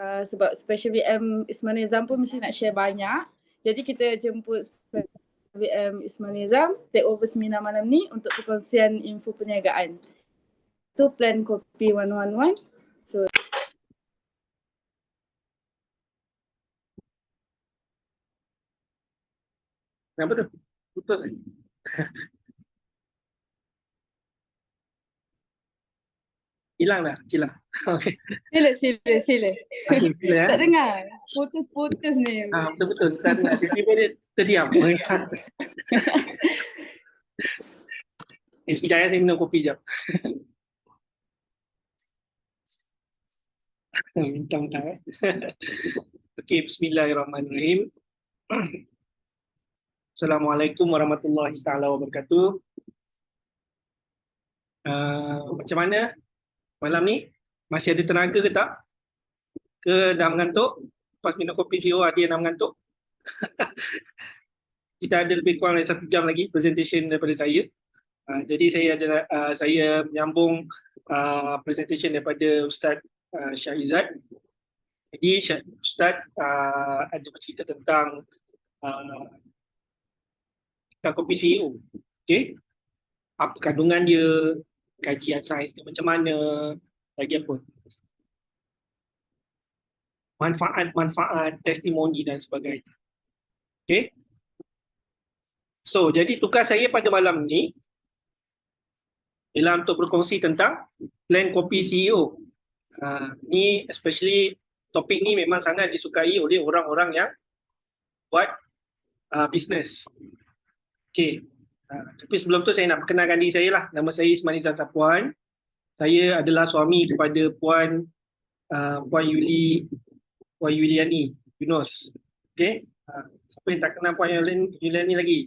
Sebab Special VM Ismail Nizam pun mesti nak share banyak. Jadi kita jemput Special VM Ismail Nizam take over seminar malam ni untuk perkongsian info perniagaan. Itu plan kopi 111. So Kenapa tu? Putus eh? Hilang dah? Hilang. Okay. Sila. Okay, sila ya. Tak dengar. Putus-putus ni. Betul-betul. Tak dengar. Tiba-tiba dia terdiam. Sekejap ya, saya minum kopi jap. Mentang-mentang eh. Okay, bismillahirrahmanirrahim. Assalamualaikum warahmatullahi taala wabarakatuh. Macam mana malam ni? Masih ada tenaga ke tak? Ke dah mengantuk? Pas minum kopi CEO ada yang dah mengantuk? Kita ada lebih kurang dari 1 jam lagi presentation daripada saya. Jadi saya menyambung presentation daripada Ustaz Syahizad. Jadi Ustaz ada bercerita tentang kopi CEO. Okay? Apa kandungan dia, kajian sains dia macam mana, lagi apa? Manfaat, testimoni dan sebagainya. Okay? So, jadi tugas saya pada malam ni ialah untuk berkongsi tentang plan kopi CEO. Ni especially topik ni memang sangat disukai oleh orang-orang yang buat bisnes. Okay. Tapi sebelum tu saya nak perkenalkan diri saya lah. Nama saya Ismail Nizam Sapuan. Saya adalah suami kepada Puan Yuliani Yunus. Okay. Siapa yang tak kenal Puan Yuliani lagi?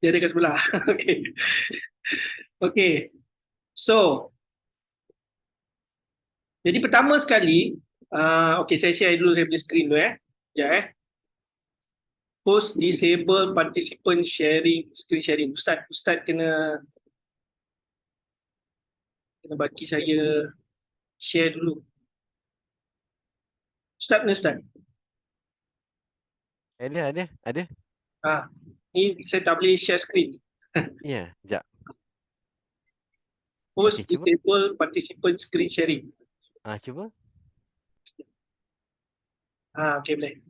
Dia ada kat sebelah. Okay. Okay. So, jadi pertama sekali, okay, saya share dulu, saya punya screen dulu sekejap Post disable participant sharing, screen sharing. Ustaz kena bagi saya share dulu. Ustaz. Ada. Ni saya tak boleh share screen. Ya, sekejap. Post disable participant screen sharing. Cuba. Okay, boleh.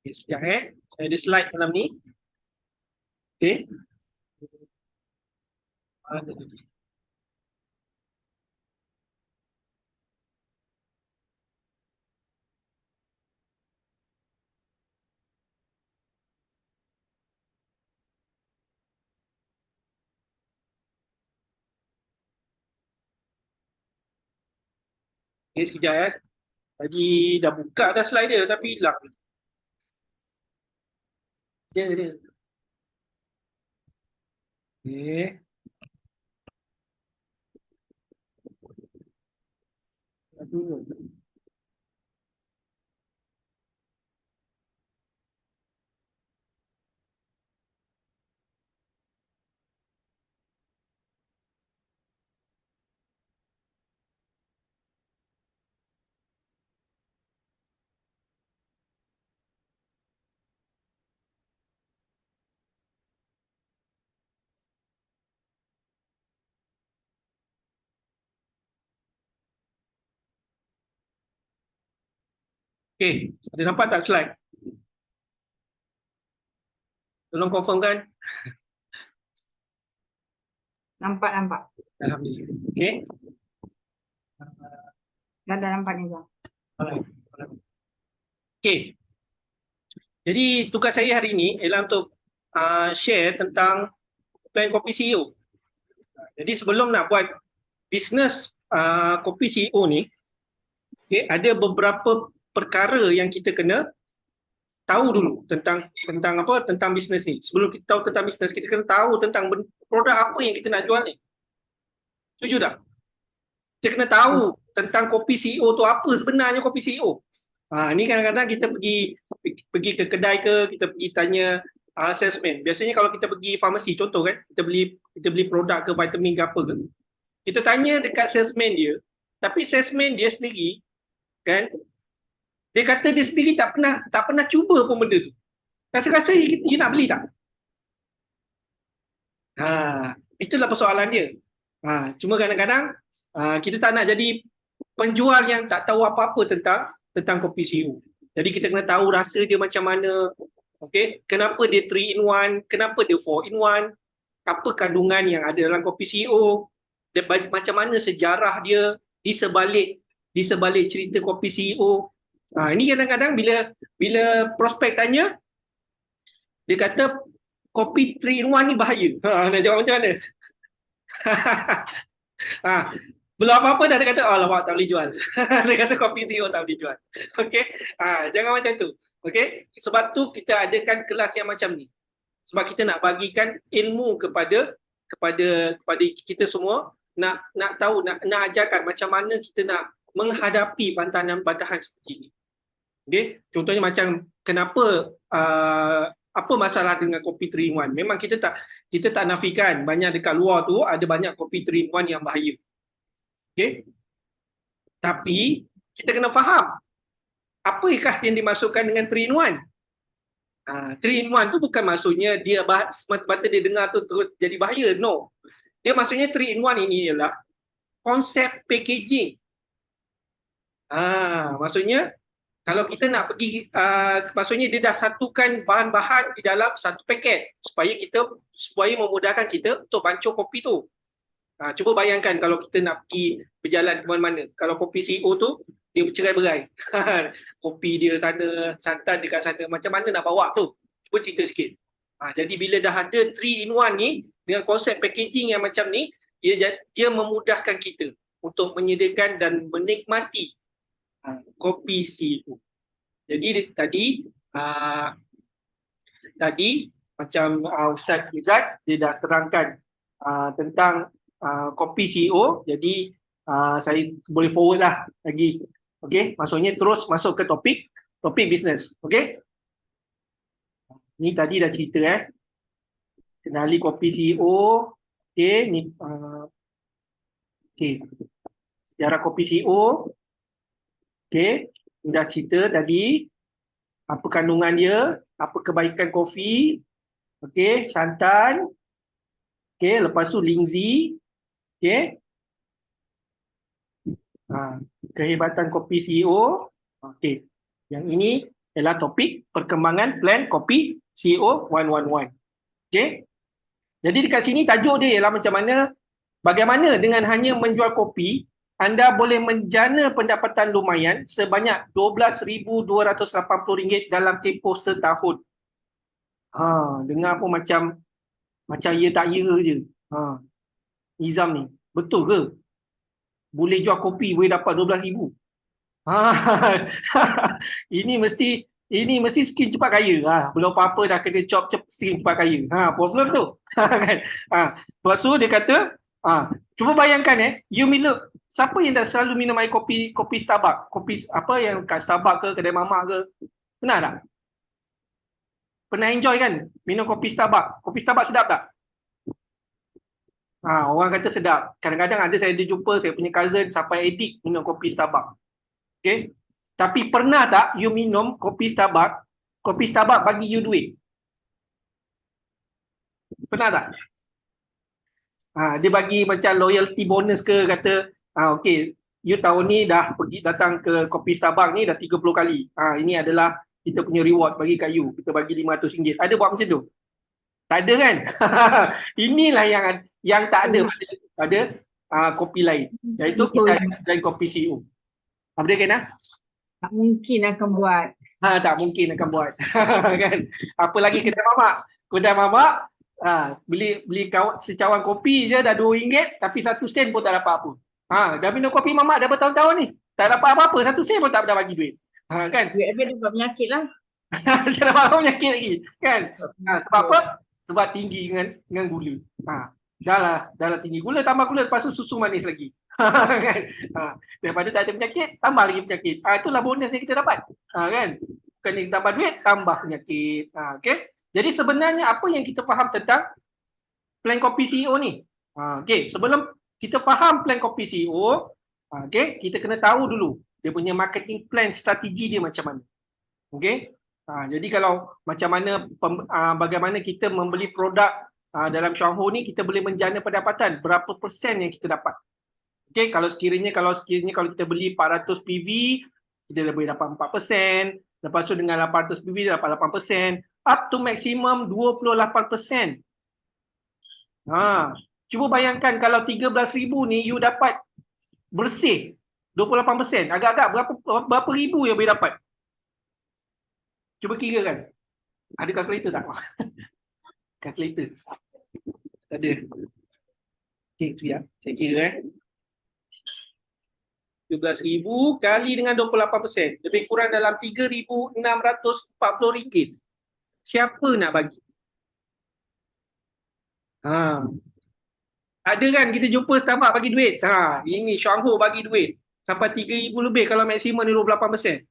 Okay, sekejap saya ada slide malam ni. Okay. Okay, sekejap Tadi dah buka dah slide dia tapi hilang. Dia. Okay. Aduh. Okay, ada nampak tak slide? Tolong confirm kan? Nampak. Alhamdulillah. Okay. Dah nampak ni Jam. Okay. Jadi tugas saya hari ini ialah untuk share tentang plan kopi CEO. Jadi sebelum nak buat bisnes kopi CEO ni, okay, ada beberapa perkara yang kita kena tahu dulu tentang bisnes ni. Sebelum kita tahu tentang bisnes, kita kena tahu tentang produk apa yang kita nak jual ni. Setuju tak? Kita kena tahu tentang kopi CEO tu, apa sebenarnya kopi CEO. Ni kadang-kadang kita pergi ke kedai ke, kita pergi tanya salesman. Biasanya kalau kita pergi farmasi, contoh kan, kita beli produk ke vitamin ke apa ke, kita tanya dekat salesman dia, Tapi salesman dia sendiri kan, dia kata dia sendiri tak pernah cuba pun benda tu. Rasa-rasa you nak beli tak? Itulah persoalan dia. Cuma kadang-kadang kita tak nak jadi penjual yang tak tahu apa-apa tentang kopi CEO. Jadi kita kena tahu rasa dia macam mana, okey, kenapa dia 3 in 1, kenapa dia 4 in 1, apa kandungan yang ada dalam kopi CEO, macam mana sejarah dia di sebalik cerita kopi CEO. Ini kadang-kadang bila prospek tanya, dia kata kopi 3 in 1 ni bahaya. Nak jawab macam mana? Belum apa-apa dah dia kata, lawak tak boleh jual. Dia kata kopi CEO tak boleh jual. Okey, jangan macam tu. Okey, sebab tu kita adakan kelas yang macam ni. Sebab kita nak bagikan ilmu kepada kita semua, nak tahu, nak ajarkan macam mana kita nak menghadapi bantahan seperti ini. Okey, contohnya macam kenapa apa masalah dengan kopi 3 in 1? Memang kita tak nafikan banyak dekat luar tu ada banyak kopi 3 in 1 yang bahaya. Okey. Tapi kita kena faham apakah yang dimasukkan dengan 3 in 1. 3 in 1 tu bukan maksudnya dia semata-mata dia dengar tu terus jadi bahaya. No. Dia maksudnya 3 in 1 ini ialah konsep packaging. Maksudnya kalau kita nak pergi, maksudnya dia dah satukan bahan-bahan di dalam satu paket supaya memudahkan kita untuk bancur kopi tu. Cuba bayangkan kalau kita nak pergi berjalan ke mana-mana. Kalau kopi CEO tu, dia bercerai-berai. Kopi dia sana, santan dekat sana. Macam mana nak bawa tu? Cuba cerita sikit. Jadi bila dah ada 3 in 1 ni, dengan konsep packaging yang macam ni, dia memudahkan kita untuk menyediakan dan menikmati kopi CEO. Jadi tadi macam Ustaz Izzat, dia dah terangkan tentang kopi CEO. Jadi saya boleh forward lah lagi. Okey, maksudnya terus masuk ke topik bisnes. Okey, ni tadi dah cerita kenali kopi CEO. Okey, ni sejarah kopi CEO. Okey, dah cerita tadi apa kandungan dia, apa kebaikan kopi. Okey, santan. Okey, lepas tu Lingzi. Okey. Kehebatan kopi CEO. Okey. Yang ini adalah topik perkembangan plan kopi CEO 111. Okey. Jadi dekat sini tajuk dia ialah macam mana, bagaimana dengan hanya menjual kopi, anda boleh menjana pendapatan lumayan sebanyak RM12,280 dalam tempoh setahun. Dengar pun macam ya tak ya je. Nizam ni, betul ke? Boleh jual kopi boleh dapat RM12,000. Ini mesti skim cepat kaya. Belum apa-apa dah kena chop skim cepat kaya. Problem tu. Kan? Lepas tu dia kata, cuba bayangkan you minum, siapa yang dah selalu minum air kopi Starbucks? Kopi apa yang kat Starbucks ke, kedai mamak ke? Pernah tak? Pernah enjoy kan minum kopi Starbucks? Kopi Starbucks sedap tak? Orang kata sedap. Kadang-kadang saya jumpa saya punya cousin sampai addict minum kopi Starbucks. Okay? Tapi pernah tak you minum kopi Starbucks bagi you duit? Pernah tak? Dia bagi macam loyalty bonus ke, kata okay, you tahun ni dah pergi datang ke kopi Starbucks ni dah 30 kali. Ini adalah kita punya reward bagi kat you. Kita bagi RM500. Ada buat macam tu? Tak ada kan? Inilah yang tak ada pada kopi lain. Iaitu kita ada kopi CEO. Apa dia Kena? Tak mungkin akan buat. Tak mungkin akan buat. Kan? Apalagi kedai mamak, beli secawan kopi je dah RM2 tapi 1 sen pun tak dapat apa. Dah minum kopi mamak dah bertahun-tahun ni. Tak dapat apa-apa, 1 sen pun tak pernah bagi duit. Kan? Duit habis dapat penyakit lah. Saya dapat penyakit lagi. Kan? Sebab apa? Sebab tinggi dengan gula. Dah lah tinggi gula, tambah gula, lepas tu susu manis lagi. Kan? Daripada tak ada penyakit, tambah lagi penyakit. Itulah bonus yang kita dapat. Kan? Bukan yang tambah duit, tambah penyakit. Okay? Jadi sebenarnya apa yang kita faham tentang plan kopi CEO ni? Okay, sebelum kita faham plan kopi CEO, Okay, kita kena tahu dulu dia punya marketing plan, strategi dia macam mana. Okay, jadi kalau macam mana bagaimana kita membeli produk dalam Shangho ni, kita boleh menjana pendapatan berapa persen yang kita dapat. Okay, kalau sekiranya kita beli 400 PV, kita boleh dapat 4%. Lepas tu dengan 800 PV dapat 8%, up to maksimum 28%. Cuba bayangkan kalau 13,000 ni you dapat bersih 28%, agak-agak berapa ribu yang boleh dapat? Cuba kira kan. Ada kalkulator tak? Kalkulator. Tak ada. Okay, sekejap. Saya kira 17,000 kali dengan 28%. Lebih kurang dalam RM3,640. Siapa nak bagi? Ada kan kita jumpa Starbucks bagi duit. Ini Shangho bagi duit. Sampai 3,000 lebih kalau maksimum ni 28%.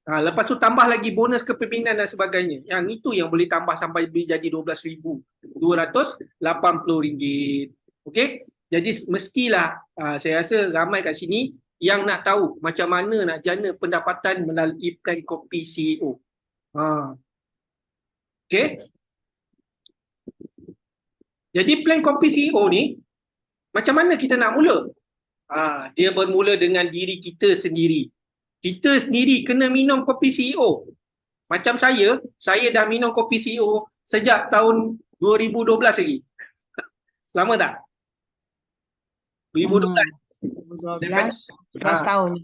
Lepas tu tambah lagi bonus kepimpinan dan sebagainya. Yang itu yang boleh tambah sampai jadi RM12,280. Okey? Jadi mestilah saya rasa ramai kat sini yang nak tahu macam mana nak jana pendapatan melalui plan kopi CEO. Okey? Jadi plan kopi CEO ni macam mana kita nak mula? Dia bermula dengan diri kita sendiri. Kita sendiri kena minum kopi CEO. Macam saya dah minum kopi CEO sejak tahun 2012 lagi. Lama tak? 2012. 11 tahun.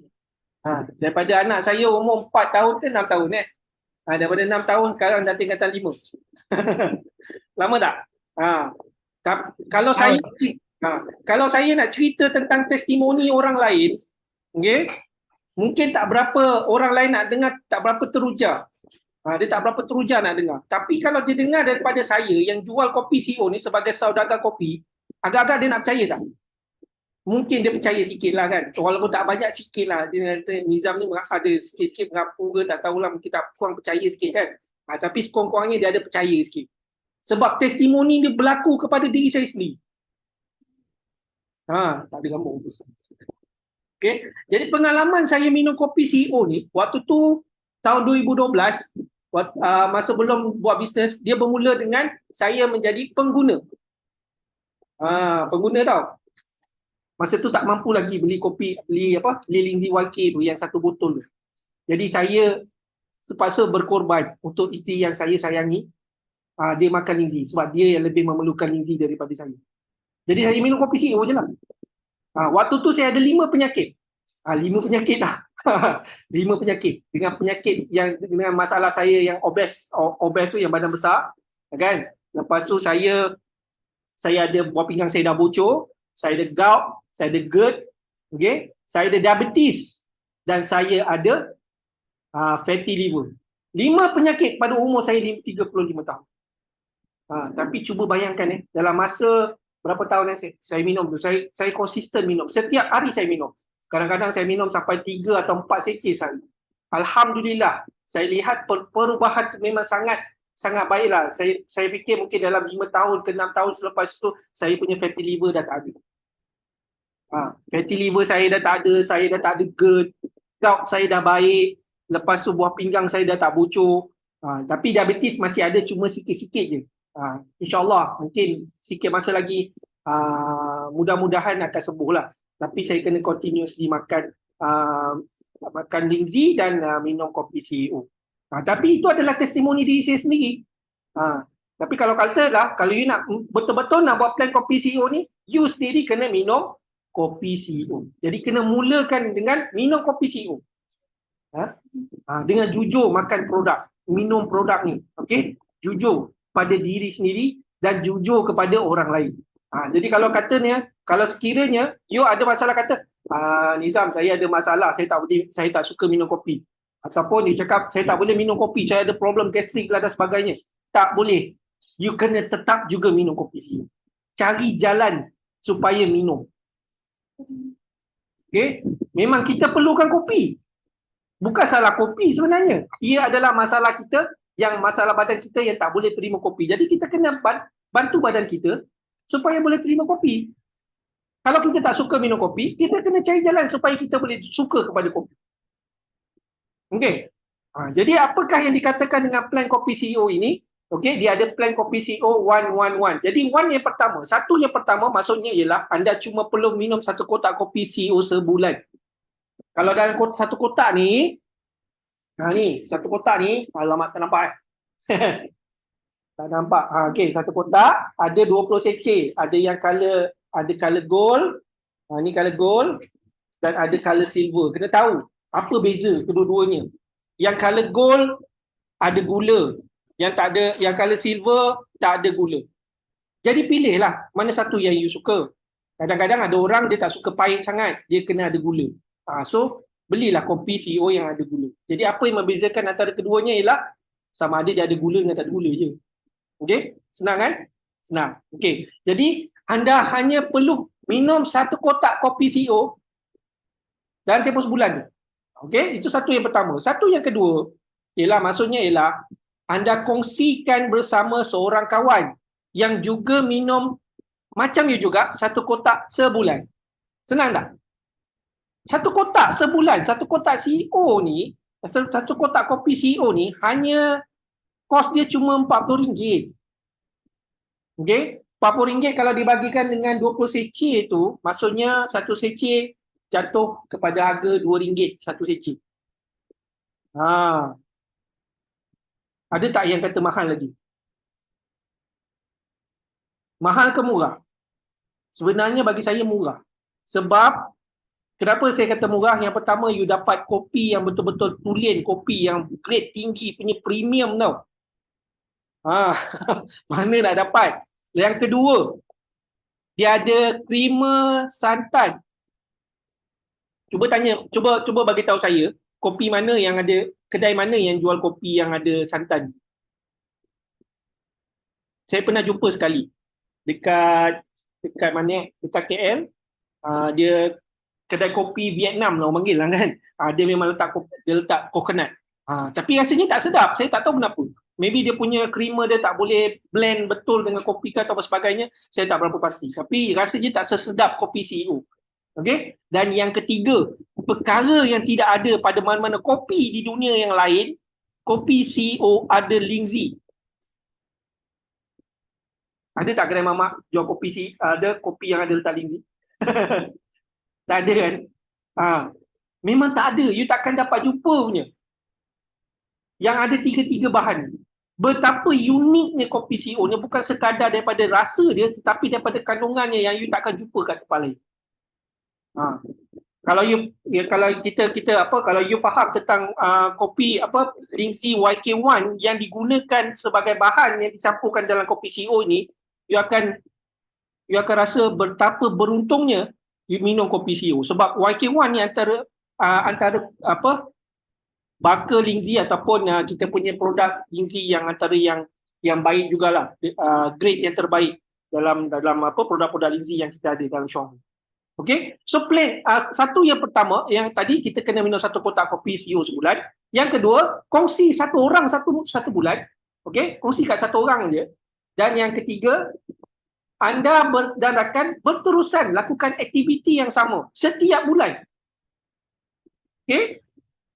Daripada anak saya umur 4 tahun ke 6 tahun daripada 6 tahun sekarang dah tingkatan 5. Lama tak? Kalau saya nak cerita tentang testimoni orang lain, okay, mungkin tak berapa orang lain nak dengar, tak berapa teruja. Dia tak berapa teruja nak dengar. Tapi kalau dia dengar daripada saya yang jual kopi CEO ni sebagai saudagar kopi, agak-agak dia nak percaya tak? Mungkin dia percaya sikit lah kan. Walaupun tak banyak, sikit lah. Dia kata Nizam ni ada sikit-sikit mengaku ke tak tahulah, mungkin tak kurang percaya sikit kan. Tapi sekurang-kurangnya dia ada percaya sikit. Sebab testimoni dia berlaku kepada diri saya sendiri. Tak ada gambar. Okay. Jadi pengalaman saya minum kopi CEO ni, waktu tu tahun 2012, masa belum buat bisnes, dia bermula dengan saya menjadi pengguna. Pengguna tau. Masa tu tak mampu lagi beli kopi, beli Lingzi YK tu yang 1 botol tu. Jadi saya terpaksa berkorban untuk isteri yang saya sayangi. Dia makan Lingzi sebab dia yang lebih memerlukan Lingzi daripada saya. Jadi saya minum kopi CEO je lah. Waktu tu saya ada 5 penyakit. 5 penyakit dah. 5 penyakit. Dengan penyakit yang dengan masalah saya yang obes tu, yang badan besar, kan? Lepas tu saya ada buah pinggang saya dah bocor, saya ada gout, saya ada GERD, okay? Saya ada diabetes dan saya ada fatty liver. 5 penyakit pada umur saya 35 tahun. Tapi cuba bayangkan dalam masa berapa tahun saya minum tu, saya konsisten minum. Setiap hari saya minum. Kadang-kadang saya minum sampai 3 atau 4 seceh sehari. Alhamdulillah, saya lihat perubahan memang sangat baiklah. Saya fikir mungkin dalam 5 tahun ke 6 tahun selepas itu saya punya fatty liver dah tak ada. Fatty liver saya dah tak ada, saya dah tak ada GERD, gout saya dah baik, lepas tu buah pinggang saya dah tak bocor. Tapi diabetes masih ada, cuma sikit-sikit je. InsyaAllah mungkin sikit masa lagi mudah-mudahan akan sembuh lah. Tapi saya kena continuously makan Lingzi dan minum kopi CEO. Tapi itu adalah testimoni diri saya sendiri. Tapi kalau katalah, kalau you nak betul-betul nak buat plan kopi CEO ni, you sendiri kena minum kopi CEO. Jadi kena mulakan dengan minum kopi CEO. Dengan jujur makan produk, minum produk ni. Okay? Jujur pada diri sendiri dan jujur kepada orang lain. Jadi kalau katanya, kalau sekiranya you ada masalah, kata Nizam, saya ada masalah, saya tak suka minum kopi. Ataupun dia cakap saya tak boleh minum kopi, saya ada problem gastrik lah dan sebagainya. Tak boleh. You kena tetap juga minum kopi CEO. Cari jalan supaya minum. Okay? Memang kita perlukan kopi. Bukan salah kopi sebenarnya. Ia adalah masalah kita, yang masalah badan kita yang tak boleh terima kopi. Jadi kita kena bantu badan kita supaya boleh terima kopi. Kalau kita tak suka minum kopi, kita kena cari jalan supaya kita boleh suka kepada kopi. Okey. Jadi apakah yang dikatakan dengan plan kopi CEO ini? Okey, dia ada plan kopi CEO 111. Jadi satu yang pertama maksudnya ialah anda cuma perlu minum satu kotak kopi CEO sebulan. Kalau dalam satu kotak ni, satu kotak ni, alamak tak nampak tak nampak. Okey, satu kotak ada 20 seceh. Ada yang color gold, ni color gold dan ada color silver. Kena tahu apa beza kedua-duanya. Yang color gold ada gula, yang color silver tak ada gula. Jadi pilihlah mana satu yang you suka. Kadang-kadang ada orang dia tak suka pahit sangat, dia kena ada gula. So belilah kopi CEO yang ada gula. Jadi apa yang membezakan antara keduanya ialah sama ada dia ada gula dengan tak ada gula je. Okey, senang kan? Senang. Okey. Jadi anda hanya perlu minum satu kotak kopi CEO dalam tempoh sebulan tu. Okey, itu satu yang pertama. Satu yang kedua maksudnya ialah anda kongsikan bersama seorang kawan yang juga minum macam you juga satu kotak sebulan. Senang tak? Satu kotak sebulan, satu kotak CEO ni, satu kotak kopi CEO ni hanya kos dia cuma RM40. Okey, RM40 kalau dibagikan dengan 20 seceh tu, maksudnya satu seceh jatuh kepada harga RM2 satu seceh. Ada tak yang kata mahal lagi? Mahal ke murah? Sebenarnya bagi saya murah. Sebab kenapa saya kata murah? Yang pertama, you dapat kopi yang betul-betul tulen, kopi yang grade tinggi punya premium tau. Mana nak dapat? Yang kedua, dia ada creamer santan. Cuba bagi tahu saya, kopi mana yang ada, kedai mana yang jual kopi yang ada santan? Saya pernah jumpa sekali dekat mana? Dekat KL. Dia kedai kopi Vietnam lah orang panggil lah kan. Dia memang letak coconut. Tapi rasanya tak sedap. Saya tak tahu kenapa. Maybe dia punya creamer dia tak boleh blend betul dengan kopi ke atau sebagainya. Saya tak berapa pasti. Tapi rasanya tak sesedap kopi CEO. Okey? Dan yang ketiga, perkara yang tidak ada pada mana-mana kopi di dunia yang lain, kopi CEO ada lingzi. Ada tak kedai mamak jual kopi ada kopi yang ada letak lingzi? Tak ada kan? Memang tak ada. You takkan dapat jumpa punya. Yang ada tiga-tiga bahan. Betapa uniknya kopi CEO ni bukan sekadar daripada rasa dia, tetapi daripada kandungannya yang you takkan jumpa kat tempat lain. Kalau you faham tentang kopi lingzi YK1 yang digunakan sebagai bahan yang dicampurkan dalam kopi CEO ni, you akan rasa betapa beruntungnya you minum kopi CEO. Sebab YK1 ni antara baka lingzi ataupun kita punya produk lingzi yang antara yang baik jugalah, grade yang terbaik dalam produk-produk lingzi yang kita ada dalam shop. Okey, so plan satu yang pertama yang tadi kita kena minum satu kotak kopi CEO sebulan. Yang kedua, kongsi satu orang satu bulan. Okey, kongsi kat satu orang je. Dan yang ketiga, anda dan rakan berterusan lakukan aktiviti yang sama setiap bulan. Okey?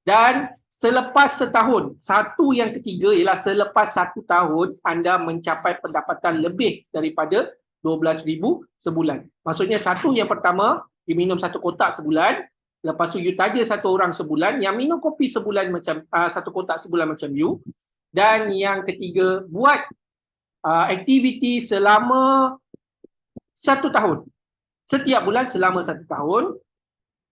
Dan selepas setahun, satu yang ketiga ialah selepas 1 tahun anda mencapai pendapatan lebih daripada 12,000 sebulan. Maksudnya satu yang pertama, you minum satu kotak sebulan, lepas tu you tanya satu orang sebulan yang minum kopi sebulan macam satu kotak sebulan macam you, dan yang ketiga buat aktiviti selama 1 tahun. Setiap bulan selama 1 tahun,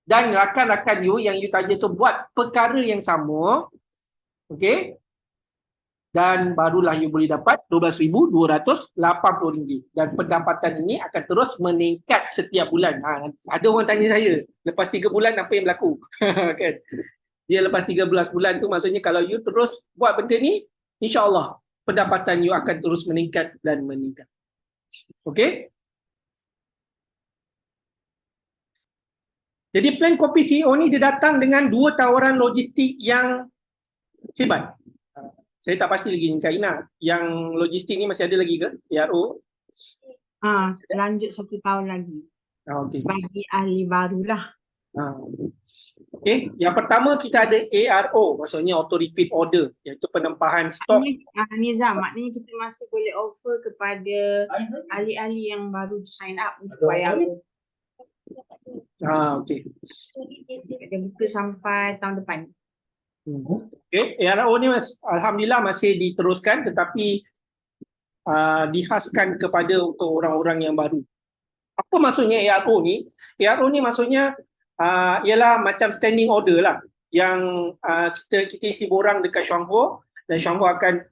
dan rakan-rakan you yang you tanya tu buat perkara yang sama, okey? Dan barulah you boleh dapat RM12,280 dan pendapatan ini akan terus meningkat setiap bulan. Ada orang tanya saya, lepas 3 bulan apa yang berlaku? Kan? Dia lepas 13 bulan tu maksudnya kalau you terus buat benda ni, insya-Allah pendapatan you akan terus meningkat dan meningkat. Okey? Jadi plan kopi CEO ni dia datang dengan 2 tawaran logistik yang hebat. Saya tak pasti lagi Kak Ina, yang logistik ni masih ada lagi ke? PRO? Lanjut 1 tahun lagi. Okey. Bagi ahli barulah. Okey, yang pertama kita ada ARO, maksudnya auto repeat order, iaitu penempahan stok. Nizam, maknanya kita masih boleh offer kepada ahli-ahli yang baru sign up untuk bayar. Okey. Dia buka sampai tahun depan. Okey, ARO ni alhamdulillah masih diteruskan, tetapi dihaskan kepada untuk orang-orang yang baru. Apa maksudnya ARO ni? ARO ni maksudnya ialah macam standing order lah, yang kita isi borang dekat Shangho, dan Shangho akan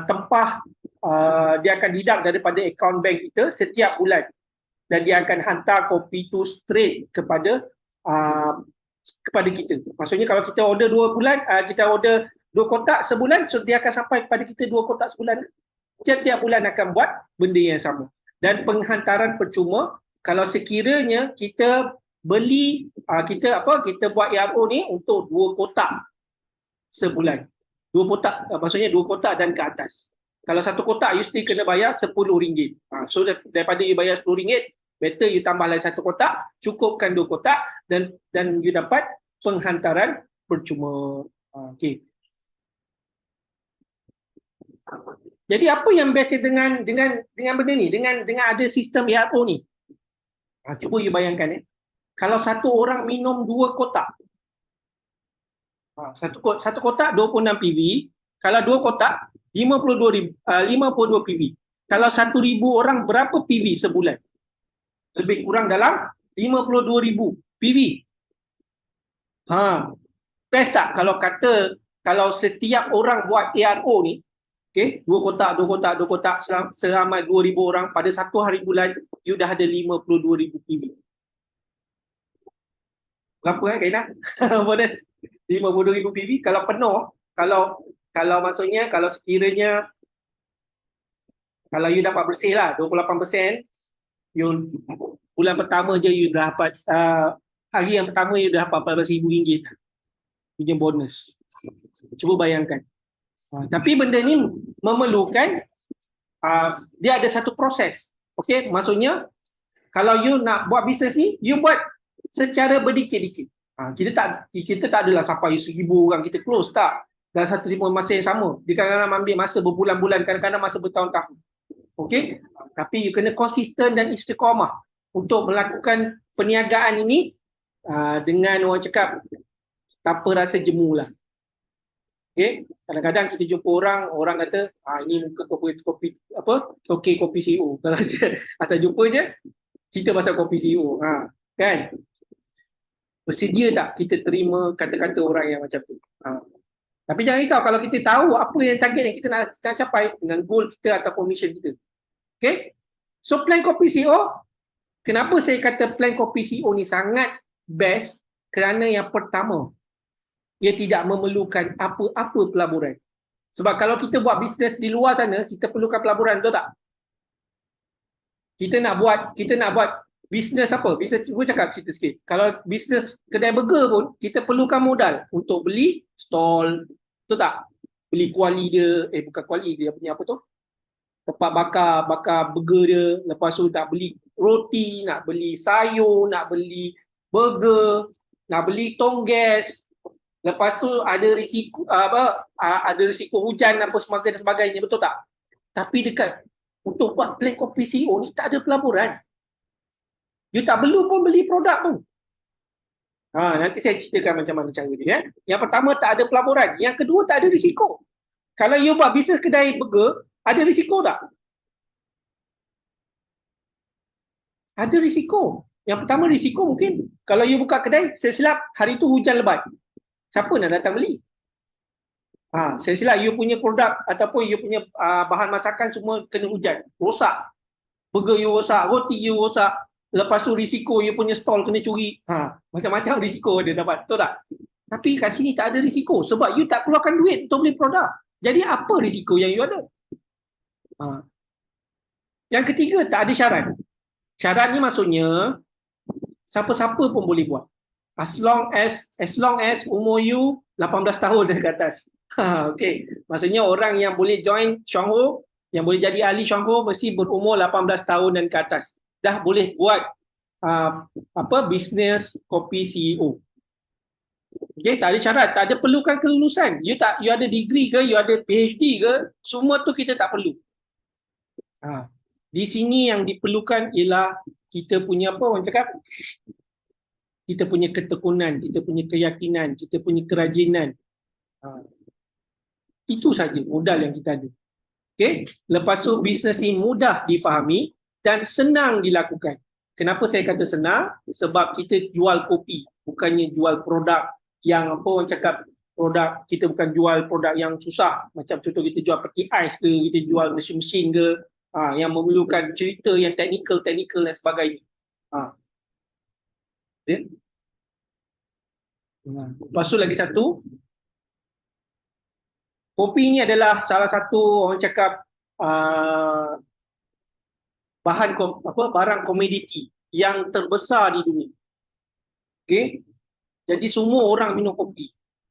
tempah, dia akan deduct daripada akaun bank kita setiap bulan, dan dia akan hantar kopi tu straight kepada kita. Maksudnya kalau kita order 2 bulan, kita order 2 kotak sebulan, so dia akan sampai kepada kita 2 kotak sebulan. Tiap-tiap bulan akan buat benda yang sama. Dan penghantaran percuma kalau sekiranya kita beli, kita buat ARO ni untuk 2 kotak sebulan. 2 kotak, maksudnya 2 kotak dan ke atas. Kalau 1 kotak, you still kena bayar RM10. So daripada you bayar RM10, better you tambah lagi 1 kotak, cukupkan 2 kotak, dan you dapat penghantaran percuma. Okay. Jadi apa yang best dengan benda ni, dengan ada sistem ARO ni? Cuba you bayangkan kalau satu orang minum 2 kotak. Satu kotak 26 PV, kalau 2 kotak 52 PV. Kalau 1,000 orang berapa PV sebulan? Lebih kurang dalam 52,000 PV. Best tak kalau setiap orang buat ARO ni, okey, 2 kotak seramai 2,000 orang pada satu hari bulan, you dah ada 52,000 PV. Berapa Kainah? Bonus 52,000 PV kalau penuh, kalau maksudnya kalau sekiranya kalau you dapat bersih lah 28%, you bulan pertama je you dah dapat, hari yang pertama you dah dapat RM14,000 punya bonus. Cuba bayangkan. Tapi benda ni memerlukan dia ada satu proses. Okey, maksudnya kalau you nak buat bisnes ni, you buat secara berdikit-dikit. Kita tak adalah sampai 1,000 orang kita close, tak. Dalam satu masa yang sama. Dia kadang-kadang ambil masa berbulan-bulan, kadang-kadang masa bertahun-tahun. Okey? Tapi you kena konsisten dan istiqamah untuk melakukan perniagaan ini dengan orang cakap tanpa rasa jemu lah. Okay. Kadang-kadang kita jumpa orang kata ini muka kopi toke kopi CEO. Kalau asal jumpa je cerita pasal kopi CEO. Kan? Bersedia tak kita terima kata-kata orang yang macam tu? Tapi jangan risau kalau kita tahu apa yang target yang kita nak capai dengan goal kita ataupun mission kita. Okay? So plan kopi CEO, kenapa saya kata plan kopi CEO ni sangat best? Kerana yang pertama, ia tidak memerlukan apa-apa pelaburan. Sebab kalau kita buat bisnes di luar sana, kita perlukan pelaburan, betul tak? Kita nak buat bisnes apa? Bisnes, gue cakap cerita sikit. Kalau bisnes kedai burger pun, kita perlukan modal untuk beli stall, betul tak? Beli kuali dia, bukan kuali dia punya apa tu? Tempat bakar burger dia, lepas tu nak beli roti, nak beli sayur, nak beli burger, nak beli tong gas. Lepas tu ada risiko ada risiko hujan apa sebagainya, betul tak? Tapi dekat untuk buat plan kopi CEO ni tak ada pelaburan. You tak perlu pun beli produk tu. Nanti saya ceritakan macam mana cara dia. Yang pertama tak ada pelaburan, yang kedua tak ada risiko. Kalau you buat bisnes kedai burger, ada risiko tak? Ada risiko. Yang pertama risiko mungkin kalau you buka kedai, saya silap hari tu hujan lebat. Siapa nak datang beli? Saya silap you punya produk ataupun you punya bahan masakan semua kena hujan, rosak. Burger you rosak, roti you rosak. Lepas tu risiko you punya stall kena curi. Macam-macam risiko dia dapat, betul tak? Tapi kat sini tak ada risiko sebab you tak keluarkan duit untuk beli produk. Jadi apa risiko yang you ada? Yang ketiga, tak ada syarat. Syarat ni maksudnya siapa-siapa pun boleh buat. As long as umur you 18 tahun dan ke atas. Okay. Maksudnya orang yang boleh join Shangho, yang boleh jadi ahli Shangho mesti berumur 18 tahun dan ke atas. Dah boleh buat business kopi CEO. Okay, tak ada syarat, tak ada perlukan kelulusan. You ada degree ke, you ada PhD ke, semua tu kita tak perlu. Di sini yang diperlukan ialah kita punya apa orang cakap? Kita punya ketekunan, kita punya keyakinan, kita punya kerajinan. Itu saja modal yang kita ada. Okay? Lepas tu bisnes ini mudah difahami dan senang dilakukan. Kenapa saya kata senang? Sebab kita jual kopi, bukannya jual produk yang apa orang cakap, produk kita bukan jual produk yang susah. Macam contoh kita jual peti ais ke, kita jual mesin-mesin ke, yang memerlukan cerita yang teknikal dan sebagainya. Okay? Lepas tu lagi satu, kopi ni adalah salah satu orang cakap barang komoditi yang terbesar di dunia. Okey. Jadi semua orang minum kopi.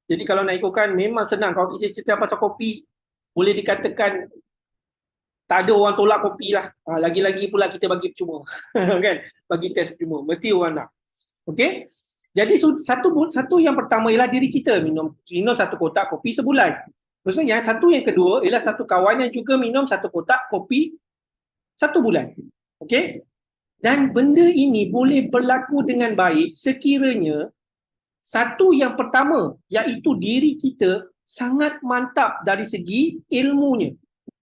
Jadi kalau nak ikutkan memang senang. Kalau kita cerita pasal kopi, boleh dikatakan tak ada orang tolak kopi lah. Lagi-lagi pula kita bagi percuma. Kan? Bagi test percuma. Mesti orang nak. Okey. Jadi satu yang pertama ialah diri kita minum satu kotak kopi sebulan. Maksudnya yang kedua ialah satu kawan yang juga minum satu kotak kopi satu bulan. Okey? Dan benda ini boleh berlaku dengan baik sekiranya satu yang pertama iaitu diri kita sangat mantap dari segi ilmunya.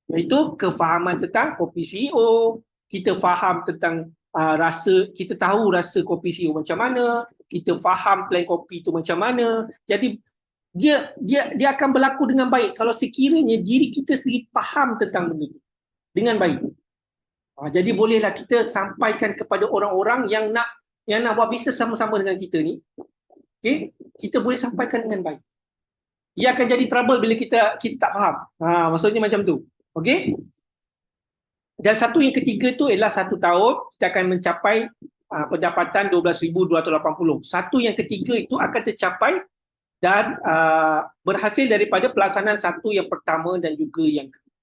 Iaitu kefahaman tentang kopi CEO, kita faham tentang rasa, kita tahu rasa kopi CEO macam mana, kita faham plan kopi itu macam mana. Jadi dia akan berlaku dengan baik kalau sekiranya diri kita sendiri faham tentang benda itu dengan baik. Jadi bolehlah kita sampaikan kepada orang-orang yang nak buat bisnes sama-sama dengan kita ni. Okay? Kita boleh sampaikan dengan baik. Ia akan jadi trouble bila kita tak faham. Maksudnya macam tu. Okay? Dan satu yang ketiga tu ialah 1 tahun kita akan mencapai pendapatan 12,280. Satu yang ketiga itu akan tercapai dan berhasil daripada pelaksanaan satu yang pertama dan juga yang kedua.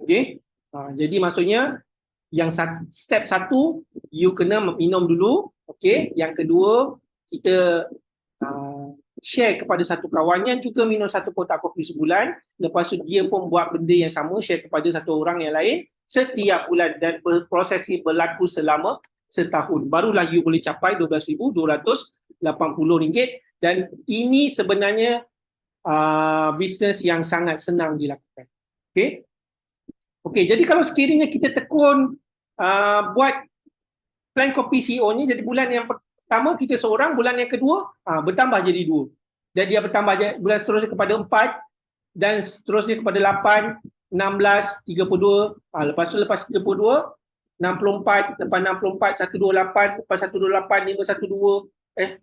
Okay? Jadi maksudnya yang step 1 you kena minum dulu. Okay? Yang kedua kita share kepada satu kawan yang juga minum satu kotak kopi sebulan. Lepas tu dia pun buat benda yang sama, share kepada satu orang yang lain setiap bulan dan proses ini berlaku selama setahun. Barulah you boleh capai RM12,280 dan ini sebenarnya bisnes yang sangat senang dilakukan. Okey, jadi kalau sekiranya kita tekun buat plan kopi CEO ni, jadi bulan yang pertama kita seorang, bulan yang kedua bertambah jadi 2. Dan dia bertambah bulan seterusnya kepada 4 dan seterusnya kepada 8, 16, 32, lepas 32, 64, lepas 64, 128, lepas 128, 512,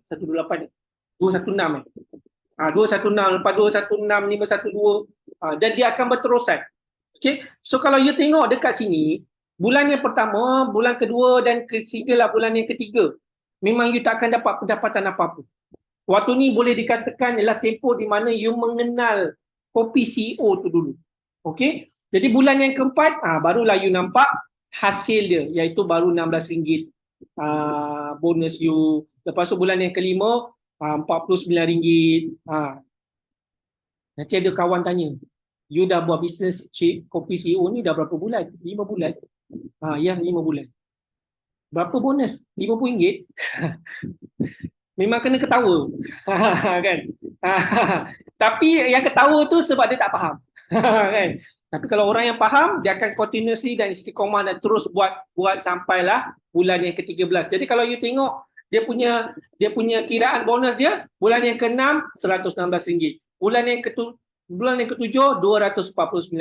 128 216 216, lepas 216, 512 dan dia akan berterusan. Okay? So kalau you tengok dekat sini, bulan yang pertama, bulan kedua dan ketiga lah bulan yang ketiga, memang you tak akan dapat pendapatan apa-apa. Waktu ni boleh dikatakan ialah tempoh di mana you mengenal kopi CEO tu dulu. Okey? Jadi bulan yang keempat, barulah you nampak hasil dia, iaitu baru RM16 bonus you. Lepas tu bulan yang kelima, RM49. Nanti ada kawan tanya, you dah buat bisnes kopi CEO ni dah berapa bulan? 5 bulan. Ya, 5 bulan. Berapa bonus? RM50. Memang kena ketawa. Kan? Tapi yang ketawa tu sebab dia tak faham. Kan? Tapi kalau orang yang faham, dia akan continuously dan istiqomah dan terus buat sampailah bulan yang ke-13. Jadi kalau you tengok dia punya kiraan bonus dia, bulan yang ke-6 RM116. Bulan yang ke-7 RM249.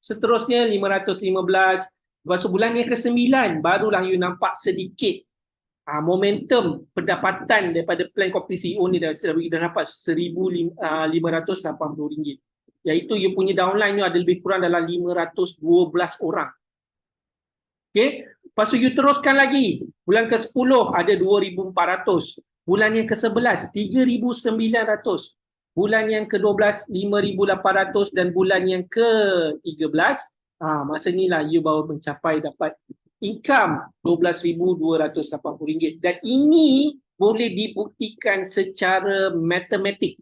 Seterusnya RM515. Lepas tu bulan yang ke-9 barulah you nampak sedikit momentum pendapatan daripada plan kopi CEO ni dah dapat RM1,580. Iaitu you punya downline ni ada lebih kurang dalam 512 orang. Okay. Lepas tu you teruskan lagi. Bulan ke-10 ada 2,400. Bulan yang ke-11 3,900. Bulan yang ke-12 5,800 dan bulan yang ke-13 masa inilah you baru mencapai dapat income RM12,280 dan ini boleh dibuktikan secara matematik.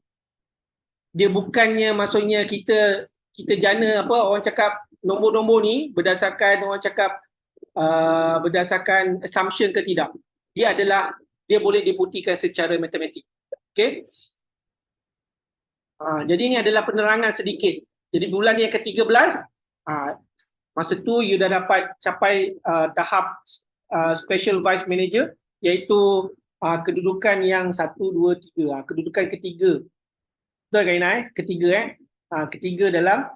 Dia bukannya maksudnya kita jana apa orang cakap nombor-nombor ni berdasarkan orang cakap berdasarkan assumption ke tidak. Dia boleh dibuktikan secara matematik. Okey. Jadi ini adalah penerangan sedikit. Jadi bulan yang ke-13 masa tu you dah dapat capai tahap special vice manager iaitu kedudukan yang 1 2 3. Kedudukan ketiga. Betul kan Ina Ketiga ketiga dalam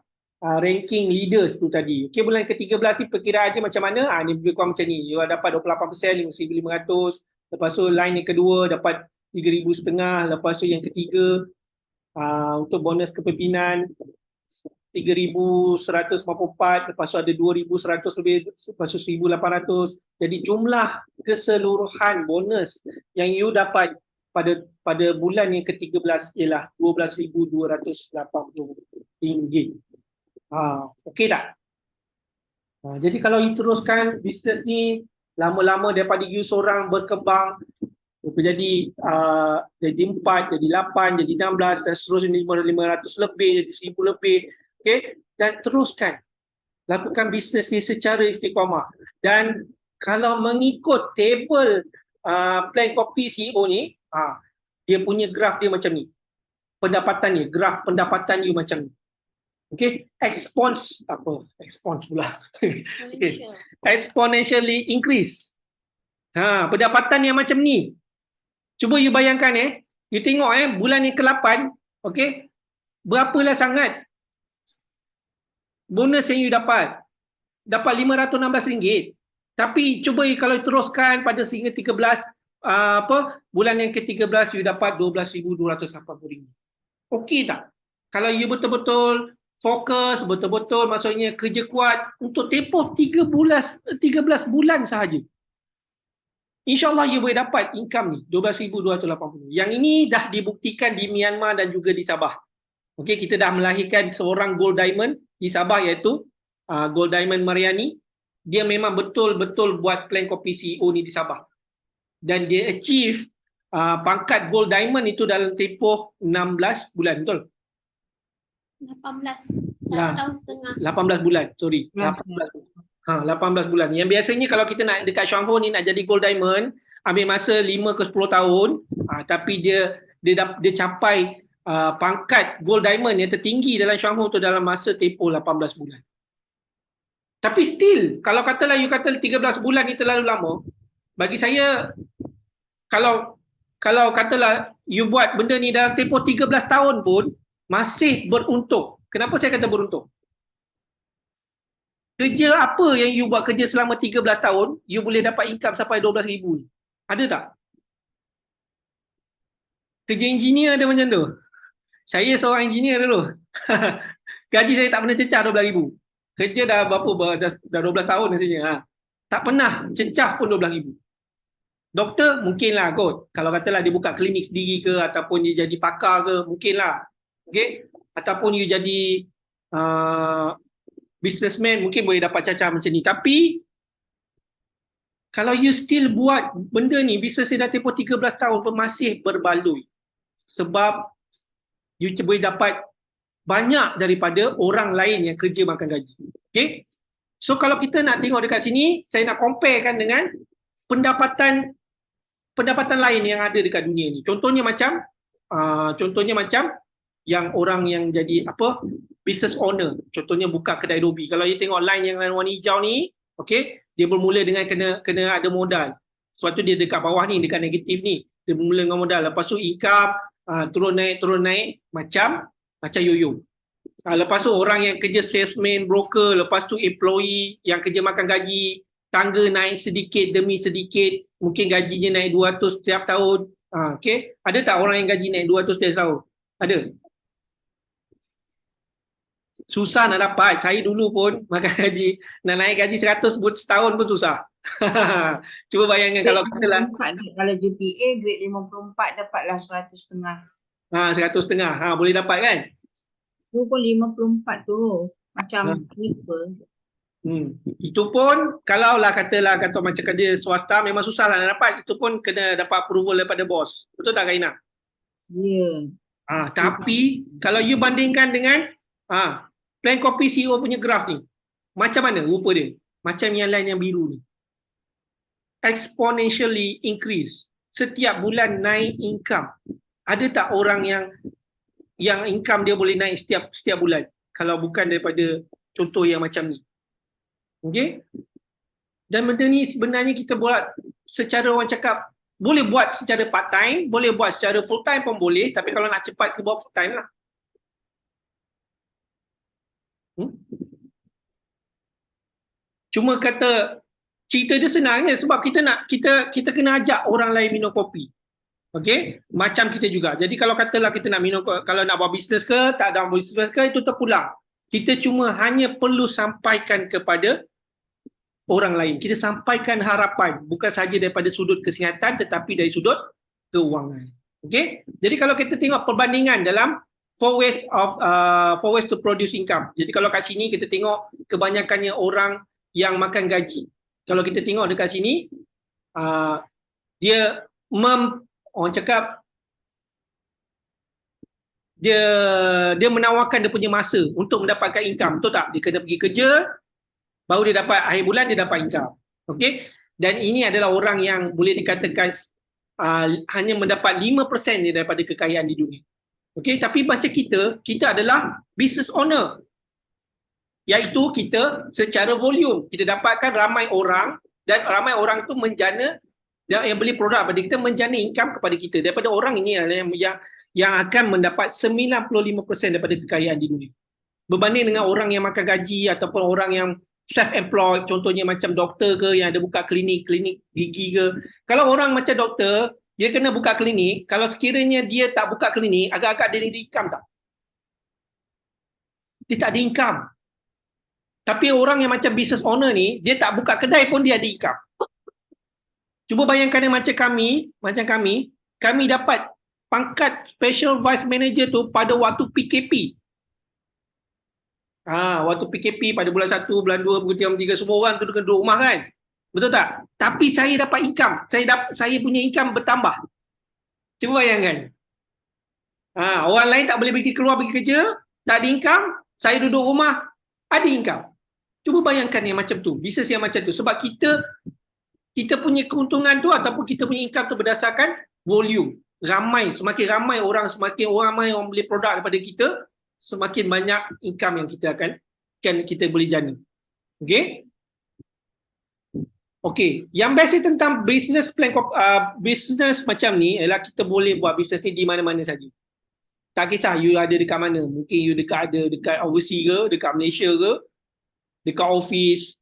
ranking leaders tu tadi. Okey, bulan ke-13 ni perkiraan je macam mana? Ni lebih kurang macam ni. You dapat 28%, 5,500. Lepas tu line yang kedua dapat 3,500. Lepas tu yang ketiga untuk bonus kepimpinan 3,154. Lepas tu ada 2,100 lebih. Lepas tu 1,800. Jadi jumlah keseluruhan bonus yang you dapat pada bulan yang ke-13 ialah RM12,280. Okey tak? Jadi kalau you teruskan bisnes ni lama-lama daripada you seorang berkembang jadi 4, jadi 8, jadi 16 dan seterusnya 500 lebih, jadi 1,000 lebih. Okey, dan teruskan lakukan bisnes ni secara istiqamah. Dan kalau mengikut table plan kopi CEO ni, dia punya graf dia macam ni. Pendapatannya, graf pendapatan you macam ni. Okey, exponentially increase. Pendapatan yang macam ni. Cuba you bayangkan you tengok bulan ni ke-8, okey? Berapalah sangat bonus yang you dapat? Dapat RM516. Tapi cuba you kalau teruskan pada sehingga 13 bulan yang ke-13 you dapat RM12,280. Okey tak? Kalau you betul-betul fokus, betul-betul maksudnya kerja kuat untuk tempoh 13 bulan sahaja. InsyaAllah you boleh dapat income ni RM12,280. Yang ini dah dibuktikan di Myanmar dan juga di Sabah. Okey, kita dah melahirkan seorang gold diamond di Sabah iaitu Gold Diamond Mariani. Dia memang betul-betul buat plan kopi CEO ni di Sabah. Dan dia achieve pangkat gold diamond itu dalam tempoh 16 bulan, betul? 18. 1 tahun setengah. 18 bulan, sorry. 18 bulan. Yang biasanya kalau kita nak dekat Shangho ni nak jadi gold diamond, ambil masa 5 ke 10 tahun, tapi dia capai pangkat gold diamond yang tertinggi dalam Shangho tu dalam masa tempoh 18 bulan. Tapi still, kalau katalah you kata 13 bulan ni terlalu lama, bagi saya kalau katalah you buat benda ni dalam tempoh 13 tahun pun masih beruntung. Kenapa saya kata beruntung? Kerja apa yang you buat kerja selama 13 tahun, you boleh dapat income sampai 12,000 ni? Ada tak? Kerja engineer ada macam tu. Saya seorang engineer dulu. Gaji saya tak pernah cecah 12,000. Kerja dah berapa? Dah 12 tahun rasanya. Tak pernah cecah pun 12,000. Doktor mungkinlah kot. Kalau katalah dia buka klinik sendiri ke ataupun dia jadi pakar ke, mungkinlah. Okay? Ataupun you jadi businessman, mungkin boleh dapat cacah macam ni. Tapi kalau you still buat benda ni, bisnes dah tempoh 13 tahun pun masih berbaloi. Sebab you boleh dapat banyak daripada orang lain yang kerja makan gaji. Okay? So kalau kita nak tengok dekat sini, saya nak comparekan dengan pendapatan lain yang ada dekat dunia ni. Contohnya macam yang orang yang jadi business owner, contohnya buka kedai Dobi. Kalau you tengok line yang warna hijau ni, okey, dia bermula dengan kena ada modal. Sebab tu dia dekat bawah ni, dekat negatif ni. Dia bermula dengan modal. Lepas tu income turun naik macam yo-yo. Lepas tu orang yang kerja salesman, broker, lepas tu employee yang kerja makan gaji, tangga naik sedikit demi sedikit, mungkin gajinya naik 200 setiap tahun. Okey, ada tak orang yang gaji naik 200 setiap tahun? Ada. Susah nak dapat. Saya dulu pun makan gaji, nak naik gaji 100 setahun pun susah. Cuba bayangkan kalau katalah kalau GPA grade 54 dapatlah 100.5. 100.5. Boleh dapat kan? Tu pun 54 tu. Macam ni apa? Itu pun kalaulah katalah kata macam kerja swasta memang susah lah nak dapat, itu pun kena dapat approval daripada bos. Betul tak Kak Ina? Ya. Tapi kalau you bandingkan dengan plan kopi CEO punya graf ni, macam mana rupa dia? Macam yang lain yang biru ni. Exponentially increase. Setiap bulan naik income. Ada tak orang yang income dia boleh naik setiap bulan? Kalau bukan daripada contoh yang macam ni. Okay? Dan benda ni sebenarnya kita buat secara orang cakap, boleh buat secara part time, boleh buat secara full time pun boleh, tapi kalau nak cepat kita buat full time lah. Cuma kata cerita dia senangnya sebab kita kena ajak orang lain minum kopi. Okey, macam kita juga. Jadi kalau katalah kita nak minum, kalau nak buat bisnes ke, tak ada bisnes ke, itu terpulang. Kita cuma hanya perlu sampaikan kepada orang lain. Kita sampaikan harapan bukan sahaja daripada sudut kesihatan tetapi dari sudut keuangan. Okey. Jadi kalau kita tengok perbandingan dalam four ways to produce income. Jadi kalau kat sini kita tengok kebanyakannya orang yang makan gaji. Kalau kita tengok dekat sini dia orang cakap dia menawarkan dia punya masa untuk mendapatkan income. Betul tak? Dia kena pergi kerja, baru dia dapat akhir bulan dia dapat income. Okey? Dan ini adalah orang yang boleh dikatakan hanya mendapat 5% je daripada kekayaan di dunia. Okey, tapi macam kita adalah business owner. Iaitu kita secara volume, kita dapatkan ramai orang dan ramai orang tu menjana yang beli produk pada kita, menjana income kepada kita. Daripada orang ini yang akan mendapat 95% daripada kekayaan di dunia. Berbanding dengan orang yang makan gaji ataupun orang yang self-employed, contohnya macam doktor ke yang ada buka klinik gigi ke. Kalau orang macam doktor, dia kena buka klinik, kalau sekiranya dia tak buka klinik, agak-agak dia ada income tak? Dia tak ada income. Tapi orang yang macam business owner ni, dia tak buka kedai pun dia ada income. Cuba bayangkan macam kami dapat pangkat special vice manager tu pada waktu PKP. Waktu PKP pada bulan 1, bulan 2, bulan 3, semua orang tu duduk rumah kan. Betul tak? Tapi saya dapat income. Saya punya income bertambah. Cuba bayangkan. Orang lain tak boleh pergi keluar pergi kerja, tak ada income, saya duduk rumah, ada income. Cuba bayangkan yang macam tu, bisnes yang macam tu. Sebab kita punya keuntungan tu ataupun kita punya income tu berdasarkan volume. Semakin ramai orang beli produk daripada kita, semakin banyak income yang kita boleh jana. Okey? Okey, yang best ni tentang business plan business macam ni ialah kita boleh buat bisnes ni di mana-mana saja. Tak kisah you ada dekat mana. Mungkin you dekat overseas ke, dekat Malaysia ke, dekat office,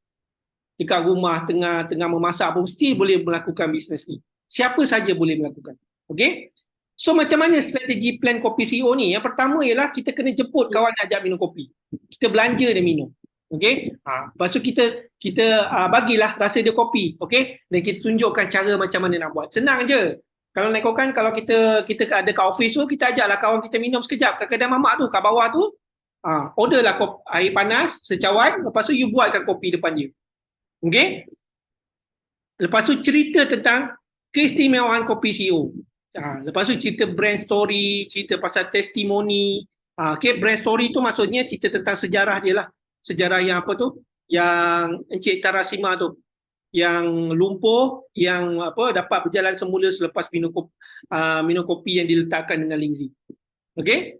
dekat rumah tengah memasak pun mesti boleh melakukan bisnes ni. Siapa saja boleh melakukan. Okey? So macam mana strategi plan kopi CEO ni? Yang pertama ialah kita kena jemput kawan ajak minum kopi. Kita belanja dia minum. Okey? Lepas tu kita bagilah rasa dia kopi. Okey? Dan kita tunjukkan cara macam mana nak buat. Senang je. Kalau nak ikutkan, kalau kita ada kat office tu, kita ajaklah kawan kita minum sekejap. Kat kedai mamak tu, kat bawah tu, orderlah air panas secawan, lepas tu you buatkan kopi depan dia. Okey? Lepas tu cerita tentang keistimewaan kopi CEO. Lepas tu cerita brand story, cerita pasal testimoni. Okay, brand story tu maksudnya cerita tentang sejarah dia lah. Sejarah yang apa tu? Yang Encik Tarasima tu. Yang lumpuh, yang dapat berjalan semula selepas minum kopi yang diletakkan dengan Lingzi. Okay?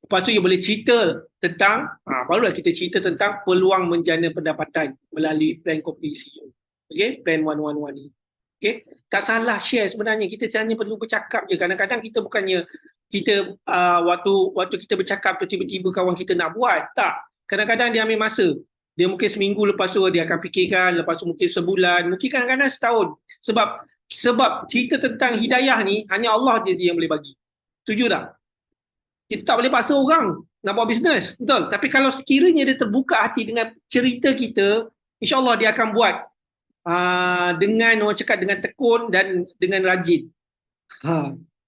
Lepas tu you boleh cerita tentang, barulah kita cerita tentang peluang menjana pendapatan melalui plan kopi CEO. Okay? Plan 111 ni. Okay? Tak salah share sebenarnya, kita hanya perlu bercakap je. Kadang-kadang kita bukannya waktu kita bercakap tu tiba-tiba kawan kita nak buat. Tak. Kadang-kadang dia ambil masa. Dia mungkin seminggu lepas tu dia akan fikirkan, lepas tu mungkin sebulan, mungkin kadang-kadang setahun. Sebab cerita tentang hidayah ni hanya Allah je yang boleh bagi. Setuju tak? Kita tak boleh paksa orang nak buat bisnes. Betul? Tapi kalau sekiranya dia terbuka hati dengan cerita kita, insya-Allah dia akan buat dengan orang cakap dengan tekun dan dengan rajin.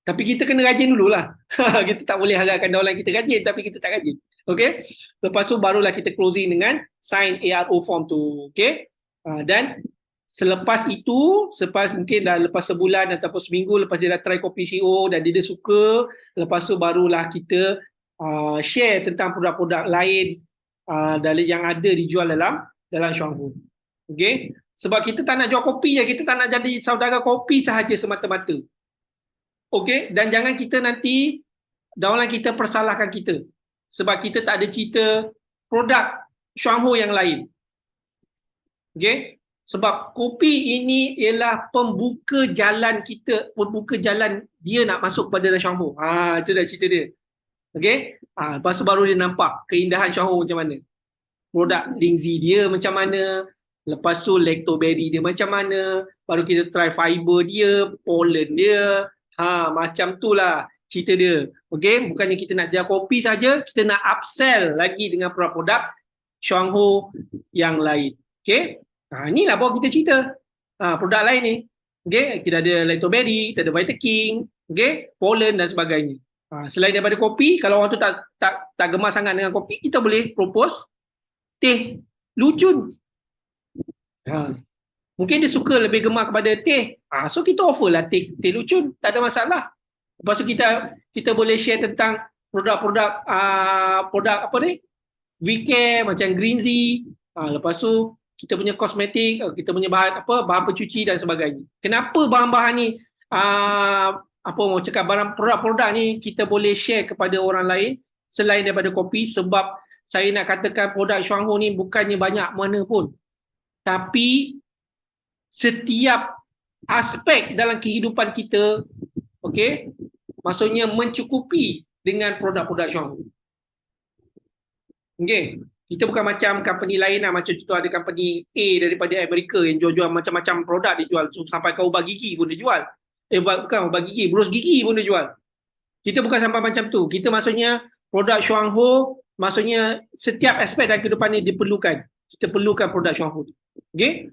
Tapi kita kena rajin dululah. Kita tak boleh harapkan orang lain kita rajin tapi kita tak rajin. Okay. Lepas tu barulah kita closing dengan sign ARO form tu. Okay. Dan selepas itu, mungkin dah lepas sebulan ataupun seminggu lepas dia dah try kopi CO dan dia suka, lepas tu barulah kita share tentang produk-produk lain yang ada dijual dalam Shuanghu. Okay. Sebab kita tak nak jual kopi je, kita tak nak jadi saudara kopi sahaja semata-mata. Okay. Dan jangan kita nanti downline kita persalahkan kita sebab kita tak ada cerita produk Shuanghu yang lain. Okay. Sebab kopi ini ialah pembuka jalan kita, pembuka jalan dia nak masuk pada Shuanghu. Itu dah cerita dia. Okay. Lepas tu baru dia nampak keindahan Shuanghu macam mana. Produk Lingzi dia macam mana. Lepas tu lactoberry dia macam mana. Baru kita try fiber dia, pollen dia. Macam tu lah cerita dia. Okay. Bukannya kita nak jual kopi saja, kita nak upsell lagi dengan produk-produk Shuanghu yang lain. Okay. Inilah bawa kita cerita produk lain ni. Okay. Kita ada lactoberry, kita ada Vita King, okay, pollen dan sebagainya. Selain daripada kopi, kalau orang tu tak gemar sangat dengan kopi, kita boleh propose teh lucun. Mungkin dia suka lebih gemar kepada teh. So kita offer lah teh lucun, tak ada masalah. Lepas tu kita boleh share tentang produk-produk apa ni? V-Care macam Greenzy. Lepas tu kita punya kosmetik, kita punya bahan pencuci dan sebagainya. Kenapa bahan-bahan ni produk-produk ni kita boleh share kepada orang lain selain daripada kopi? Sebab saya nak katakan produk Shuanghu ni bukannya banyak mana pun. Tapi setiap aspek dalam kehidupan kita, okey, maksudnya mencukupi dengan produk-produk Shuanghu. Okey, kita bukan macam company lain lah, macam contoh ada company A daripada Amerika yang jual-jual macam-macam produk dia jual, sampai kau ubat gigi pun dia jual. Bukan ubat gigi, brus gigi pun dia jual. Kita bukan sampai macam tu. Kita maksudnya produk Shuanghu, maksudnya setiap aspek dalam kehidupan ni diperlukan. Kita perlukan produk Shuanghu. Okey?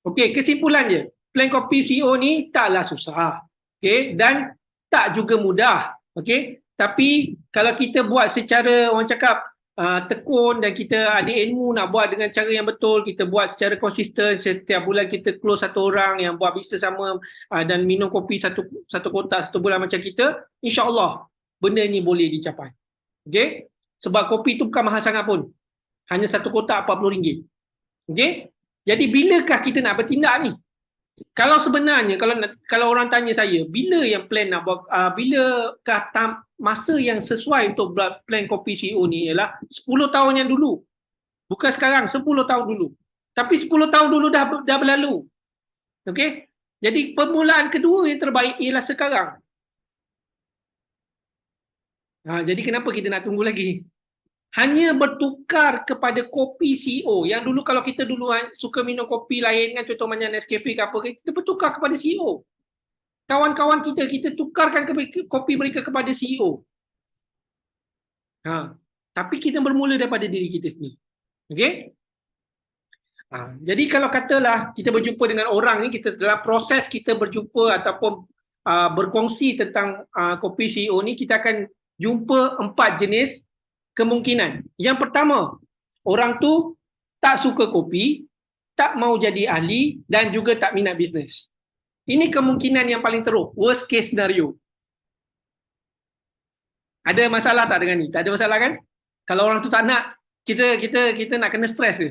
Okey, kesimpulan je. Plan kopi CEO ni taklah susah. Okey, dan tak juga mudah. Okey? Tapi kalau kita buat secara orang cakap tekun dan kita ada ilmu nak buat dengan cara yang betul, kita buat secara konsisten, setiap bulan kita close satu orang yang buat bisnes sama dan minum kopi satu kotak satu bulan macam kita, insya-Allah benda ni boleh dicapai. Okey? Sebab kopi tu bukan mahal sangat pun. Hanya satu kotak RM40. Okey? Jadi bilakah kita nak bertindak ni? Kalau sebenarnya kalau orang tanya saya, bila yang plan nak buat, bilakah masa yang sesuai untuk plan kopi CEO ni ialah 10 tahun yang dulu. Bukan sekarang, 10 tahun dulu. Tapi 10 tahun dulu dah berlalu. Okey? Jadi permulaan kedua yang terbaik ialah sekarang. Jadi kenapa kita nak tunggu lagi? Hanya bertukar kepada kopi CEO. Yang dulu kalau kita dulu suka minum kopi lain kan, contoh macam Nescafe ke apa, kita bertukar kepada CEO. Kawan-kawan kita tukarkan kopi mereka kepada CEO. Tapi kita bermula daripada diri kita sendiri. Okey? Jadi kalau katalah kita berjumpa dengan orang ni, kita dalam proses kita berjumpa ataupun berkongsi tentang kopi CEO ni, kita akan jumpa 4 jenis kemungkinan. Yang pertama, orang tu tak suka kopi, tak mau jadi ahli dan juga tak minat bisnes. Ini kemungkinan yang paling teruk, worst case scenario. Ada masalah tak dengan ni? Tak ada masalah kan? Kalau orang tu tak nak, kita nak kena stres ke?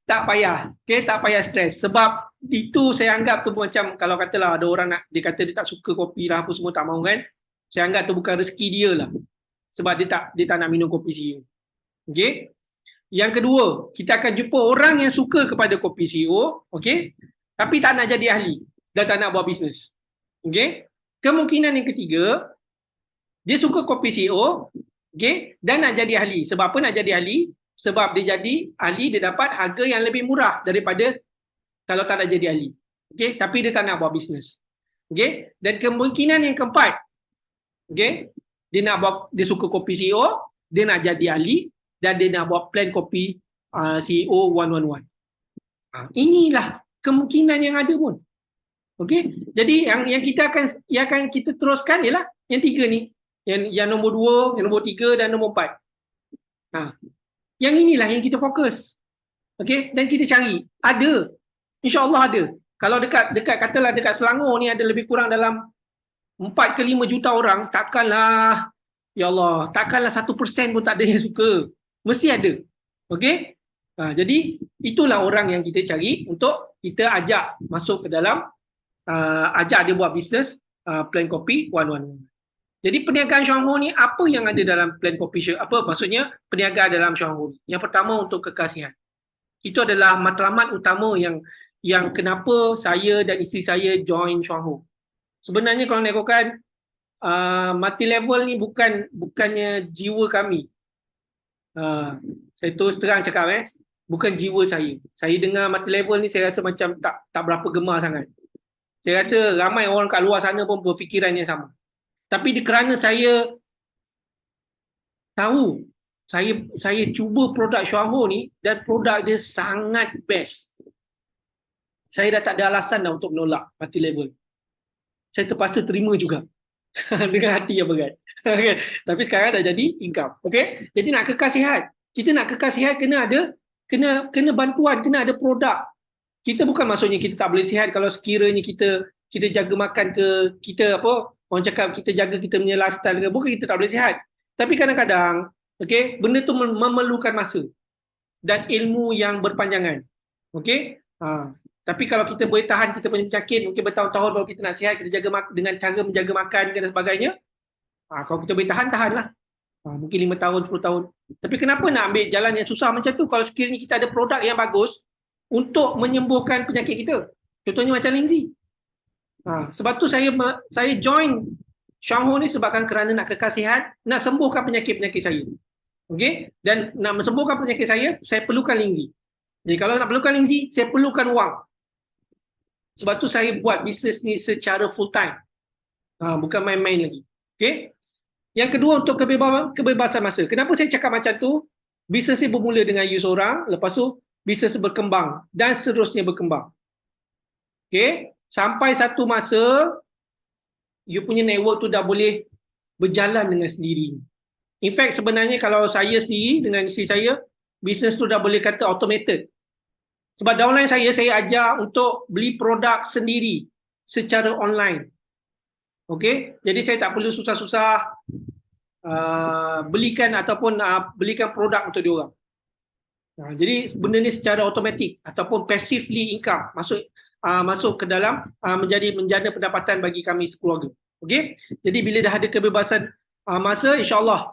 Tak payah. Okay, tak payah stres. Sebab itu saya anggap tu macam kalau katalah ada orang dia kata dia tak suka kopi lah apa semua tak mau kan. Saya anggap tu bukan rezeki dia lah. Sebab dia tak nak minum kopi CEO. Okey. Yang kedua, kita akan jumpa orang yang suka kepada kopi CEO, okey, tapi tak nak jadi ahli dan tak nak buat bisnes. Okey. Kemungkinan yang ketiga, dia suka kopi CEO, okey, dan nak jadi ahli. Sebab apa nak jadi ahli? Sebab dia jadi ahli, dia dapat harga yang lebih murah daripada kalau tak nak jadi ahli. Okey, tapi dia tak nak buat bisnes. Okey. Dan kemungkinan yang keempat, okey, dia suka kopi CEO, dia nak jadi ahli dan dia nak buat plan kopi CEO 111. Inilah kemungkinan yang ada pun. Okey. Jadi yang akan kita teruskan ialah yang tiga ni. Yang nombor 2, yang nombor 3 dan nombor 4. Yang inilah yang kita fokus. Okey, dan kita cari. Ada. InsyaAllah ada. Kalau dekat katalah dekat Selangor ni ada lebih kurang dalam 4 ke 5 juta orang, takkanlah, ya Allah, takkanlah 1% pun tak ada yang suka. Mesti ada. Okey? Jadi itulah orang yang kita cari untuk kita ajak masuk ke dalam, ajak dia buat bisnes plan kopi 111. Jadi perniagaan Syuang Ho ni, apa yang ada dalam plan kopi, apa maksudnya perniagaan dalam Syuang Ho? Yang pertama untuk kekasihan. Itu adalah matlamat utama yang kenapa saya dan isteri saya join Syuang Ho. Sebenarnya kalau nak ikutkan multi level ni bukannya jiwa kami. Saya terus terang cakap bukan jiwa saya. Saya dengar multi level ni saya rasa macam tak berapa gemar sangat. Saya rasa ramai orang kat luar sana pun berfikiran yang sama. Tapi kerana saya tahu, saya cuba produk Syuang Ho ni dan produk dia sangat best. Saya dah tak ada alasan dah untuk menolak multi level. Saya terpaksa terima juga. Dengan hati yang berat. Tapi sekarang dah jadi income. Okay? Jadi nak kekal sihat. Kita nak kekal sihat kena ada kena bantuan, kena ada produk. Kita bukan maksudnya kita tak boleh sihat kalau sekiranya kita jaga makan ke, kita orang cakap kita jaga kita punya lifestyle ke, bukan kita tak boleh sihat. Tapi kadang-kadang benda tu memerlukan masa dan ilmu yang berpanjangan. Tapi kalau kita boleh tahan kita punya penyakit mungkin bertahun-tahun baru kita nak sihat, kita jaga dengan cara menjaga makan dan sebagainya. Kalau kita boleh tahanlah. Mungkin 5 tahun, 10 tahun. Tapi kenapa nak ambil jalan yang susah macam tu kalau sekiranya kita ada produk yang bagus untuk menyembuhkan penyakit kita. Contohnya macam Lindsay. Sebab tu saya join Syuang Ho ni sebabkan kerana nak kekal sihat, nak sembuhkan penyakit-penyakit saya. Dan nak sembuhkan penyakit saya perlukan Lindsay. Jadi kalau nak perlukan Lindsay, saya perlukan wang. Sebab tu saya buat bisnes ni secara full time. Bukan main-main lagi. Yang kedua untuk kebebasan masa. Kenapa saya cakap macam tu? Bisnes ni bermula dengan you seorang, lepas tu bisnes berkembang dan seterusnya berkembang. Sampai satu masa you punya network tu dah boleh berjalan dengan sendiri. In fact sebenarnya kalau saya sendiri dengan isteri saya, bisnes tu dah boleh kata automated. Sebab downline saya ajak untuk beli produk sendiri secara online. Jadi saya tak perlu susah-susah belikan produk untuk diorang. Jadi benda ni secara automatik ataupun passively income masuk ke dalam menjadi menjana pendapatan bagi kami sekeluarga. Jadi bila dah ada kebebasan masa, insyaAllah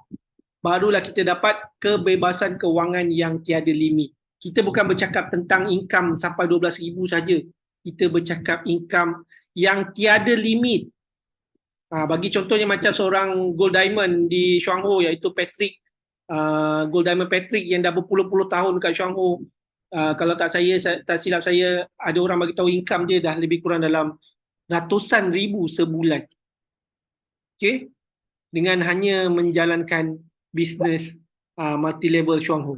barulah kita dapat kebebasan kewangan yang tiada limit. Kita bukan bercakap tentang income sampai 12,000 saja. Kita bercakap income yang tiada limit. Bagi contohnya macam seorang Gold Diamond di Syuang Ho, iaitu Patrick, Gold Diamond Patrick yang dah berpuluh-puluh tahun dekat Syuang Ho. Kalau tak silap saya, ada orang bagi tahu income dia dah lebih kurang dalam ratusan ribu sebulan. Dengan hanya menjalankan bisnes multi level Syuang Ho.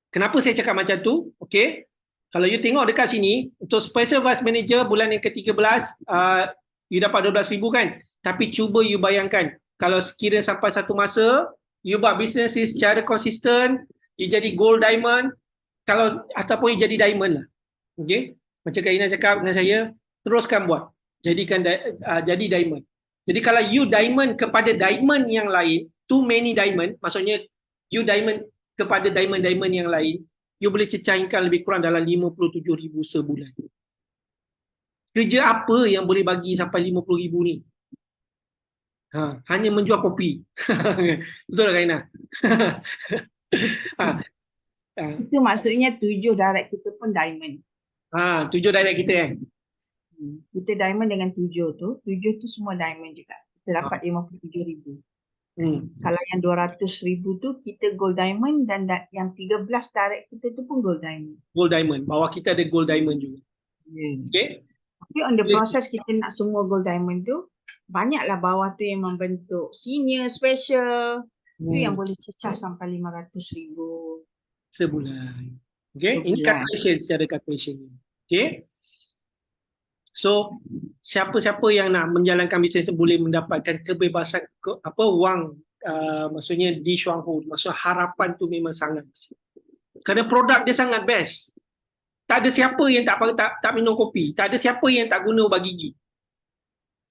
Kenapa saya cakap macam tu? Kalau you tengok dekat sini, untuk Special Vice Manager bulan yang ke-13, you dapat 12,000 kan? Tapi cuba you bayangkan, kalau sekiranya sampai satu masa, you buat bisnes secara konsisten, you jadi Gold Diamond, ataupun you jadi Diamond lah. Macam Kak Ina cakap dengan saya, teruskan buat. Jadi Diamond. Jadi kalau you Diamond kepada Diamond yang lain, too many Diamond, maksudnya you Diamond kepada diamond-diamond yang lain, you boleh cecahkan lebih kurang dalam 57,000 sebulan. Kerja apa yang boleh bagi sampai 50,000 ni? Hanya menjual kopi. Betul tak Kak Ina? Itu maksudnya 7 direct kita pun diamond. 7 direct kita Kita diamond dengan 7 tu semua diamond juga. Kita dapat 57,000. Kalau yang 200,000 tu kita gold diamond dan yang 13 direct kita tu pun gold diamond. Gold diamond. Bawah kita ada gold diamond juga. Tapi on the process kita nak semua gold diamond tu, banyaklah bawah tu yang membentuk senior, special. Tu yang boleh cecah sampai 500,000 sebulan. Ini calculation, secara calculation. So siapa-siapa yang nak menjalankan bisnes boleh mendapatkan kebebasan wang, maksudnya di Shuanghu. Maksud harapan tu memang sangat besar. Kerana produk dia sangat best. Tak ada siapa yang tak minum kopi. Tak ada siapa yang tak guna ubat gigi.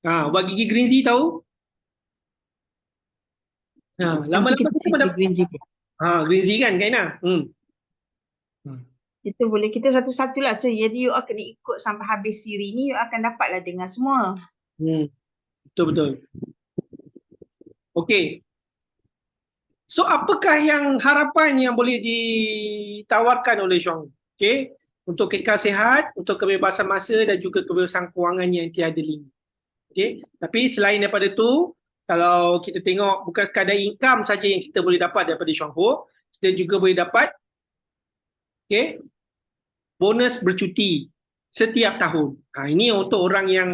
Ubat gigi Green Zee tahu? Nanti kita Lama-lama cerita Green Zee. Green Zee kan Kaina? Kita satu-satu lah. So, jadi you akan ikut sampai habis siri ni, you akan dapatlah dengar semua. Betul-betul. Okey. So apakah yang harapan yang boleh ditawarkan oleh Shuanghu? Okey, untuk kekal sihat, untuk kebebasan masa dan juga kebebasan kewangan yang tiada limit. Okey, tapi selain daripada tu, kalau kita tengok bukan sekadar income saja yang kita boleh dapat daripada Shuanghu, kita juga boleh dapat bonus bercuti setiap tahun. Ini untuk orang yang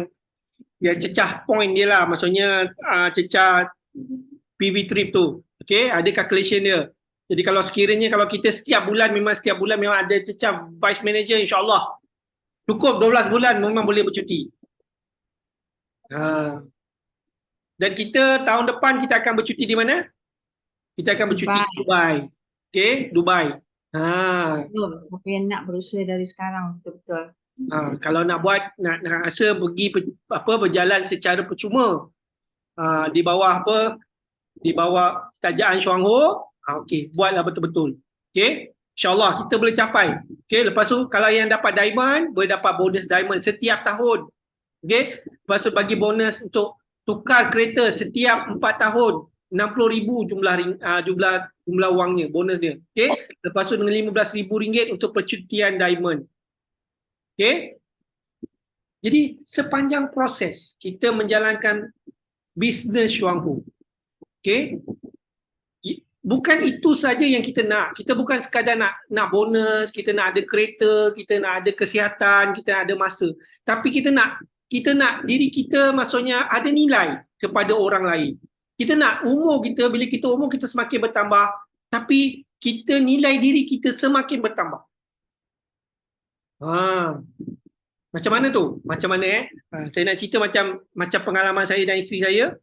cecah point dia lah, maksudnya cecah PV trip tu. Okey, ada calculation dia. Jadi kalau sekiranya kalau kita setiap bulan memang ada cecah vice manager, insya-Allah cukup 12 bulan memang boleh bercuti. Dan kita tahun depan kita akan bercuti di mana? Kita akan bercuti di Dubai. Okey, Dubai. Siapa yang nak berusaha dari sekarang, betul-betul. Kalau nak buat nak rasa pergi berjalan secara percuma di bawah tajaan Shuanghu, okey, buatlah betul-betul. Okey, insya-Allah kita boleh capai. Okey, lepas tu kalau yang dapat diamond boleh dapat bonus diamond setiap tahun. Okey, lepas tu bagi bonus untuk tukar kereta setiap 4 tahun, 60,000 jumlah wangnya, bonus dia. Okey, lepas tu dengan RM15,000 untuk percutian diamond. Okey. Jadi sepanjang proses kita menjalankan bisnes Shuanghu. Okey. Bukan itu saja yang kita nak. Kita bukan sekadar nak bonus, kita nak ada kereta, kita nak ada kesihatan, kita nak ada masa. Tapi kita nak diri kita, maksudnya ada nilai kepada orang lain. Kita nak bila kita umur kita semakin bertambah, tapi kita nilai diri kita semakin bertambah. Macam mana tu? Macam mana saya nak cerita macam pengalaman saya dan isteri saya.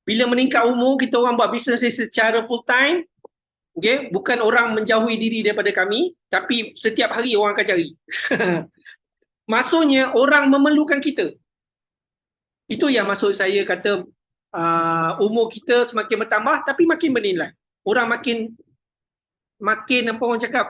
Bila meningkat umur, kita orang buat bisnes secara full time. Okay? Bukan orang menjauhi diri daripada kami, tapi setiap hari orang akan cari. Maksudnya orang memerlukan kita. Itu yang maksud saya kata umur kita semakin bertambah tapi makin bernilai. Orang makin apa orang cakap?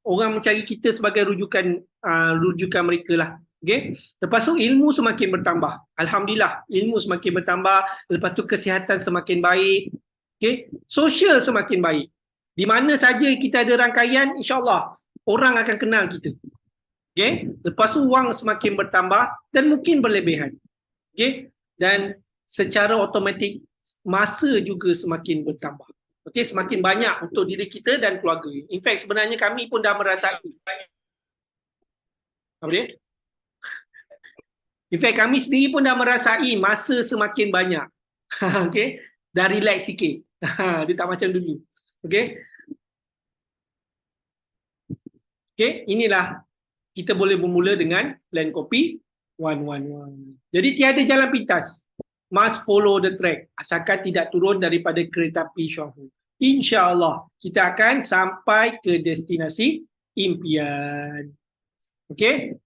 Orang mencari kita sebagai rujukan mereka lah. Okay? Lepas tu ilmu semakin bertambah. Alhamdulillah, ilmu semakin bertambah. Lepas tu kesihatan semakin baik. Okay? Sosial semakin baik. Di mana saja kita ada rangkaian, insya-Allah orang akan kenal kita. Okay? Lepas tu wang semakin bertambah dan mungkin berlebihan. Okay? Dan secara automatik masa juga semakin bertambah. Okay? Semakin banyak untuk diri kita dan keluarga. In fact, sebenarnya kami pun dah merasai. Apa dia? In fact, kami sendiri pun dah merasai masa semakin banyak. Okay? Dah relax sikit. Dia tak macam dulu. Okay? Okay? Inilah kita boleh bermula dengan plan kopi 111. Jadi tiada jalan pintas. Must follow the track. Asalkan tidak turun daripada kereta api Shuanghu. InsyaAllah kita akan sampai ke destinasi impian. Okay?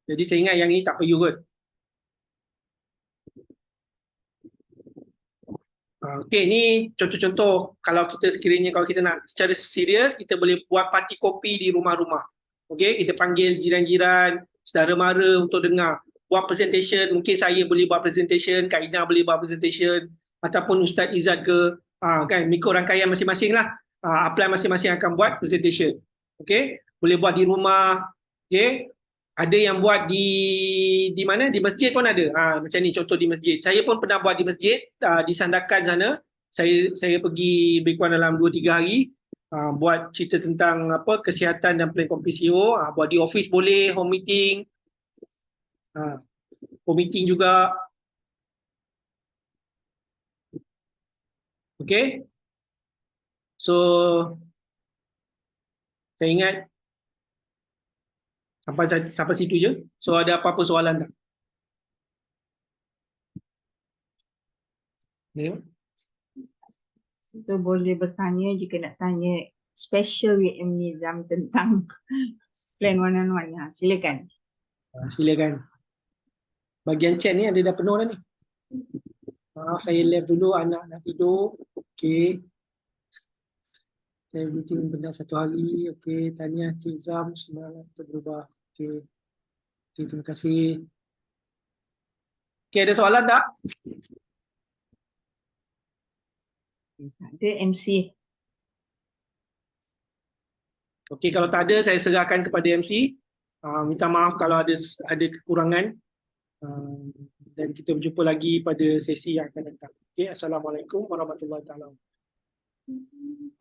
Jadi saya ingat yang ini tak perlu kot. Okey, ni contoh-contoh kalau kita nak secara serius, kita boleh buat parti kopi di rumah-rumah. Okey, kita panggil jiran-jiran, saudara mara untuk dengar. Buat presentation, mungkin saya boleh buat presentation, Kak Ina boleh buat presentation, ataupun Ustaz Izzat ke, kan, mengikut rangkaian masing-masing lah. Apply masing-masing akan buat presentation. Okey, boleh buat di rumah. Okey. Ada yang buat di mana? Di masjid pun ada. Macam ni contoh di masjid. Saya pun pernah buat di masjid, di Sandakan sana. Saya pergi lebih kurang dalam 2-3 hari. Buat cerita tentang kesihatan dan plan kopi CEO. Buat di office boleh, home meeting. Home meeting juga. Okay. So, saya ingat Sampai situ je. So ada apa-apa soalan tak? Ya. Kita boleh bertanya jika nak tanya special WM Nizam tentang plan one-on-one. Silakan. Silakan. Bagian chat ni ada dah penuh dah ni. Maaf saya left dulu, anak nak tidur. Okey. Saya meeting benda satu hari. Okey, tanya Cik Zam semalam berubah. Okey. Okey, terima kasih. Okey, ada soalan tak? Tak ada MC. Okey, kalau tak ada saya serahkan kepada MC. Minta maaf kalau ada kekurangan. Dan kita berjumpa lagi pada sesi yang akan datang. Okey, Assalamualaikum warahmatullahi wabarakatuh.